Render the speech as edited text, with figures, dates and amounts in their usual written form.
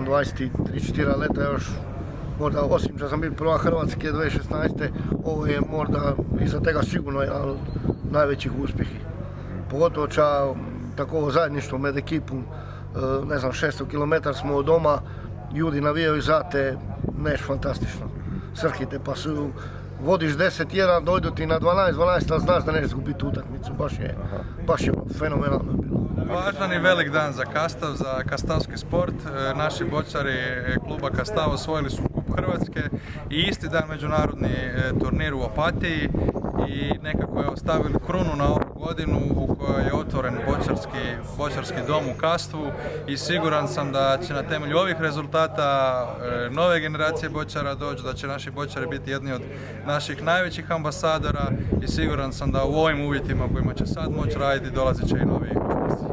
23-4 leta još, možda osim što sam bio prva Hrvatske 2016. Ovo je možda iza tega sigurno jedan od najvećih uspjehi. Pogotovo ča takovo zajedništvo med ekipom, ne znam, 600 km smo od doma, ljudi navijaju za te, neš fantastično. Srhite pa su, vodiš 10-1, dojdu ti na 12, ali znaš da nećeš izgubiti utakmicu, baš je fenomenalno bilo. Važan i velik dan za Kastav, za kastavski sport. Naši bočari kluba Kastav osvojili su Kup Hrvatske i isti dan međunarodni turnir u Opatiji i nekako je ostavili krunu na ovu godinu u kojoj je otvoren bočarski dom u Kastvu i siguran sam da će na temelju ovih rezultata nove generacije bočara doći, da će naši bočari biti jedni od naših najvećih ambasadora i siguran sam da u ovim uvjetima kojima će sad moći raditi dolazit će i novi uspjesi.